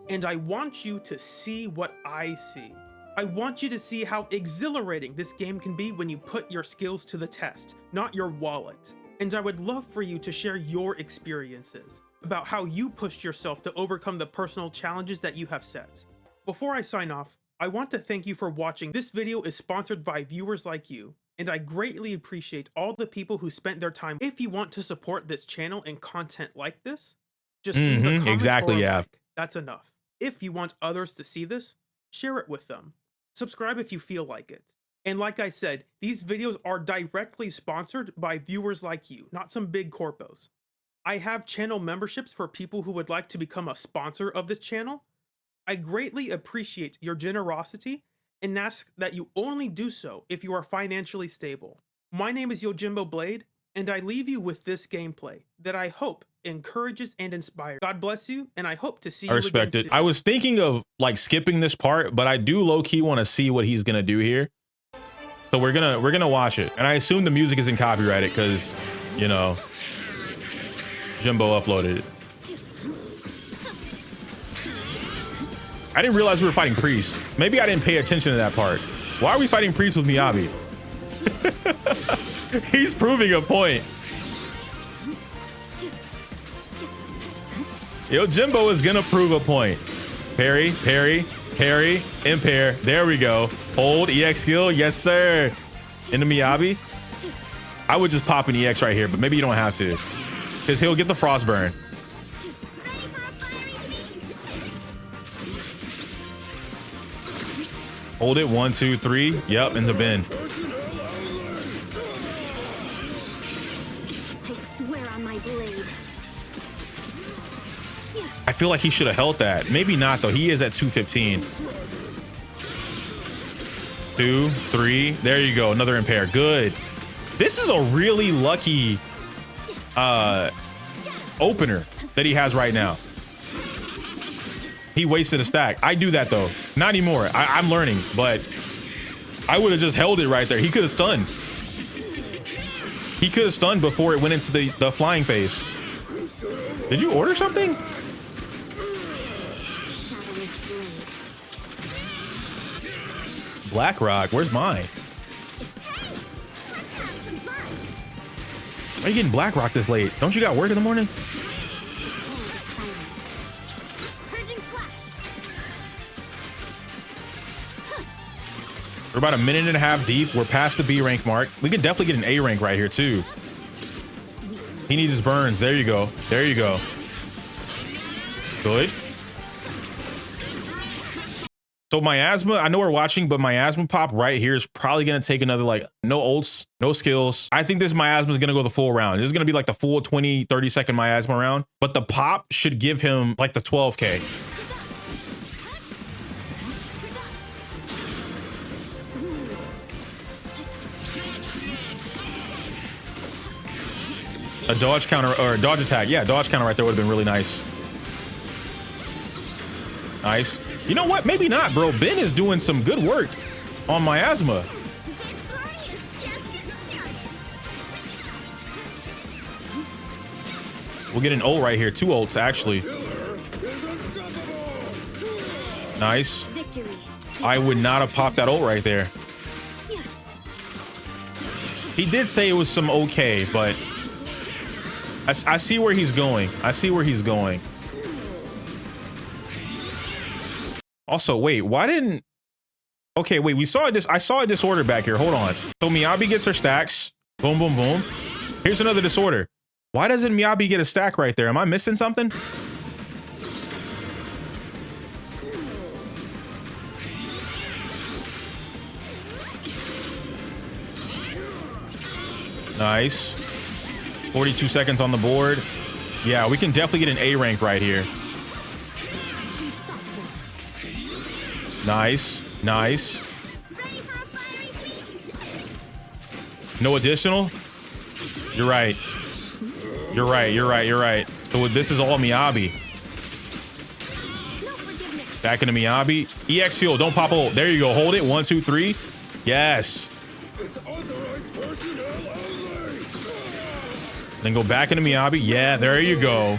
And I want you to see what I see. I want you to see how exhilarating this game can be when you put your skills to the test, not your wallet. And I would love for you to share your experiences about how you pushed yourself to overcome the personal challenges that you have set. Before I sign off, I want to thank you for watching. This video is sponsored by viewers like you, and I greatly appreciate all the people who spent their time. If you want to support this channel and content like this, just leave a comment or a like. That's enough. If you want others to see this, share it with them. Subscribe if you feel like it. And like I said, these videos are directly sponsored by viewers like you, not some big corpos. I have channel memberships for people who would like to become a sponsor of this channel. I greatly appreciate your generosity and ask that you only do so if you are financially stable. My name is Yojimbo Blade, and I leave you with this gameplay that I hope encourages and inspires. God bless you, and I hope to see you again soon. I respect it. I was thinking of like skipping this part, but I do low-key want to see what he's gonna do here. So we're gonna watch it, and I assume the music isn't copyrighted because, you know, Jimbo uploaded it. I didn't realize we were fighting Priest. Maybe I didn't pay attention to that part. Why are we fighting Priest with Miyabi? He's proving a point. Yojimbo is gonna prove a point. Parry, parry, parry, impair. There we go. Hold, EX skill. Yes, sir. Into Miyabi. I would just pop an EX right here, but maybe you don't have to, because he'll get the frost burn. Hold it. 1, 2, 3. Yep, in the bin. I swear on my blade. I feel like he should have held that. Maybe not though. He is at 215. 2, 3. There you go. Another impair. Good. This is a really lucky opener that he has right now. He wasted a stack. I do that though. Not anymore. I'm learning, but I would have just held it right there. He could have stunned. He could have stunned before it went into the flying phase. Did you order something? BlackRock, where's mine? Why are you getting BlackRock this late? Don't you got work in the morning? We're about a minute and a half deep. We're past the B rank mark. We can definitely get an A rank right here too. He needs his burns. There you go. There you go. Good. So miasma, I know we're watching, but miasma pop right here is probably going to take another, like, no ults, no skills. I think this miasma is going to go the full round. This is going to be like the full 20, 30 second miasma round, but the pop should give him like the 12K. A dodge counter or a dodge attack. Yeah, dodge counter right there would have been really nice. Nice. You know what? Maybe not, bro. Ben is doing some good work on miasma. We'll get an ult right here. 2 ults, actually. Nice. I would not have popped that ult right there. He did say it was some okay, but I see where he's going. I see where he's going. Also, wait, why didn't... Okay, wait, we saw this. I saw a disorder back here. Hold on. So Miyabi gets her stacks. Boom, boom, boom. Here's another disorder. Why doesn't Miyabi get a stack right there? Am I missing something? Nice. 42 seconds on the board. Yeah, we can definitely get an A rank right here. Nice. Nice. No additional? You're right. You're right. You're right. You're right. So this is all Miyabi. Back into Miyabi. EX heal. Don't pop ult. There you go. Hold it. 1, 2, 3. Yes. Then go back into Miyabi. Yeah, there you go.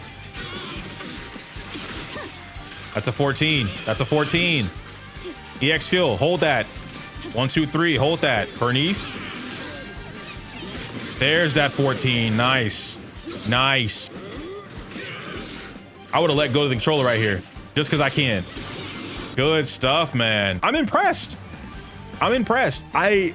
That's a 14. That's a 14. EX skill. Hold that. 1, 2, 3. Hold that. Bernice. There's that 14. Nice. Nice. I would have let go of the controller right here just because I can. Good stuff, man. I'm impressed. I'm impressed. I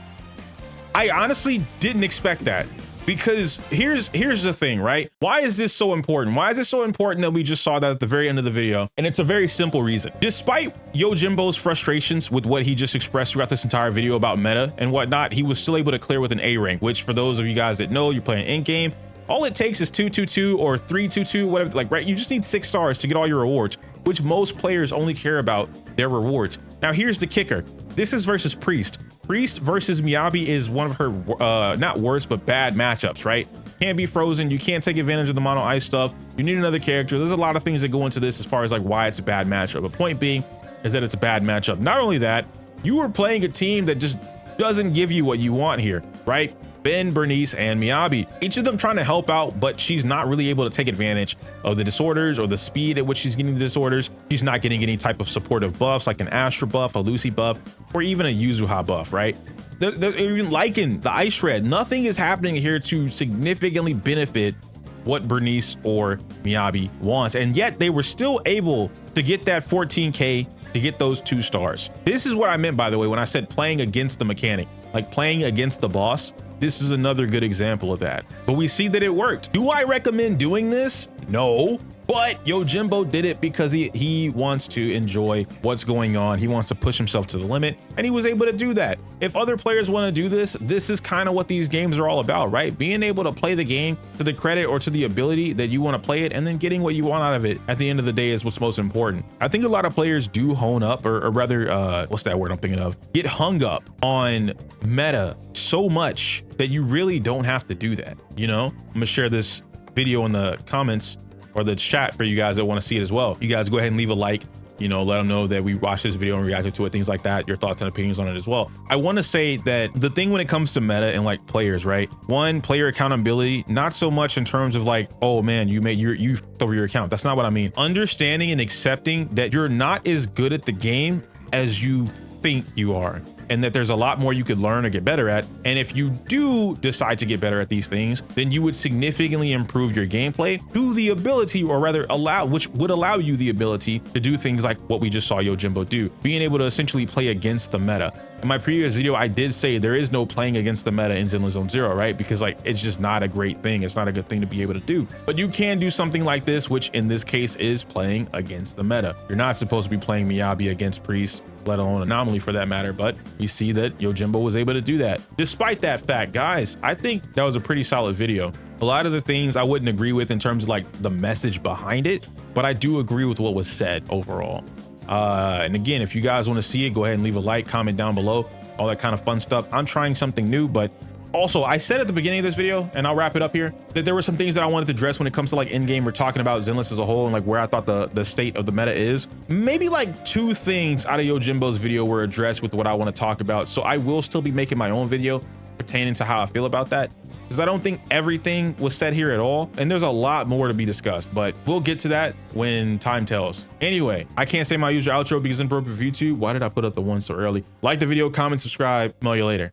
honestly didn't expect that. Because here's the thing, right? Why is this so important? Why is this so important that we just saw that at the very end of the video? And it's a very simple reason. Despite Yojimbo's frustrations with what he just expressed throughout this entire video about meta and whatnot, he was still able to clear with an A rank, which for those of you guys that know, you're playing Endgame, all it takes is 222 or 322, whatever, like, right? You just need 6 stars to get all your rewards, which most players only care about their rewards. Now, here's the kicker. This is versus Priest. Priest versus Miyabi is one of her not worst but bad matchups, right? Can't be frozen, you can't take advantage of the mono ice stuff, you need another character. There's a lot of things that go into this as far as like why it's a bad matchup. The point being is that it's a bad matchup. Not only that, you are playing a team that just doesn't give you what you want here, right? Ben, Bernice, and Miyabi, each of them trying to help out, but she's not really able to take advantage of the disorders or the speed at which she's getting the disorders. She's not getting any type of supportive buffs like an Astra buff, a Lucy buff, or even a Yuzuha buff, right? They're even liking the Ice Shred. Nothing is happening here to significantly benefit what Bernice or Miyabi wants, and yet they were still able to get that 14K to get those 2 stars. This is what I meant, by the way, when I said playing against the mechanic, like playing against the boss. This is another good example of that, but we see that it worked. Do I recommend doing this? No, but Yojimbo did it because he wants to enjoy what's going on. He wants to push himself to the limit, and he was able to do that. If other players want to do this, this is kind of what these games are all about, right? Being able to play the game to the credit or to the ability that you want to play it, and then getting what you want out of it at the end of the day is what's most important. I think a lot of players do hone up, or rather, what's that word I'm thinking of? Get hung up on meta so much that you really don't have to do that. You know, I'm gonna share this video in the comments or the chat for you guys that want to see it as well. You guys go ahead and leave a like, you know, let them know that we watched this video and reacted to it, things like that, your thoughts and opinions on it as well. I want to say that the thing when it comes to meta and like players, right? One, player accountability, not so much in terms of like, oh man, you f***ed over your account. That's not what I mean. Understanding and accepting that you're not as good at the game as you think you are, and that there's a lot more you could learn or get better at. And if you do decide to get better at these things, then you would significantly improve your gameplay to the ability, or rather which would allow you the ability to do things like what we just saw Yojimbo do, being able to essentially play against the meta. In my previous video, I did say there is no playing against the meta in Zenless Zone Zero, right? Because like, it's just not a great thing. It's not a good thing to be able to do, but you can do something like this, which in this case is playing against the meta. You're not supposed to be playing Miyabi against Priest, let alone Anomaly for that matter, but we see that Yojimbo was able to do that. Despite that fact, guys, I think that was a pretty solid video. A lot of the things I wouldn't agree with in terms of like the message behind it, but I do agree with what was said overall. And again, if you guys want to see it, go ahead and leave a like, comment down below, all that kind of fun stuff. I'm trying something new, but also I said at the beginning of this video, and I'll wrap it up here, that there were some things that I wanted to address when it comes to like Endgame. We're talking about Zenless as a whole and like where I thought the state of the meta is. Maybe like 2 things out of Yojimbo's video were addressed with what I want to talk about. So I will still be making my own video pertaining to how I feel about that, because I don't think everything was said here at all, and there's a lot more to be discussed, but we'll get to that when time tells. Anyway, I can't say my usual outro because it's inappropriate for YouTube. Why did I put up the 1 so early? Like the video, comment, subscribe. Mail you later.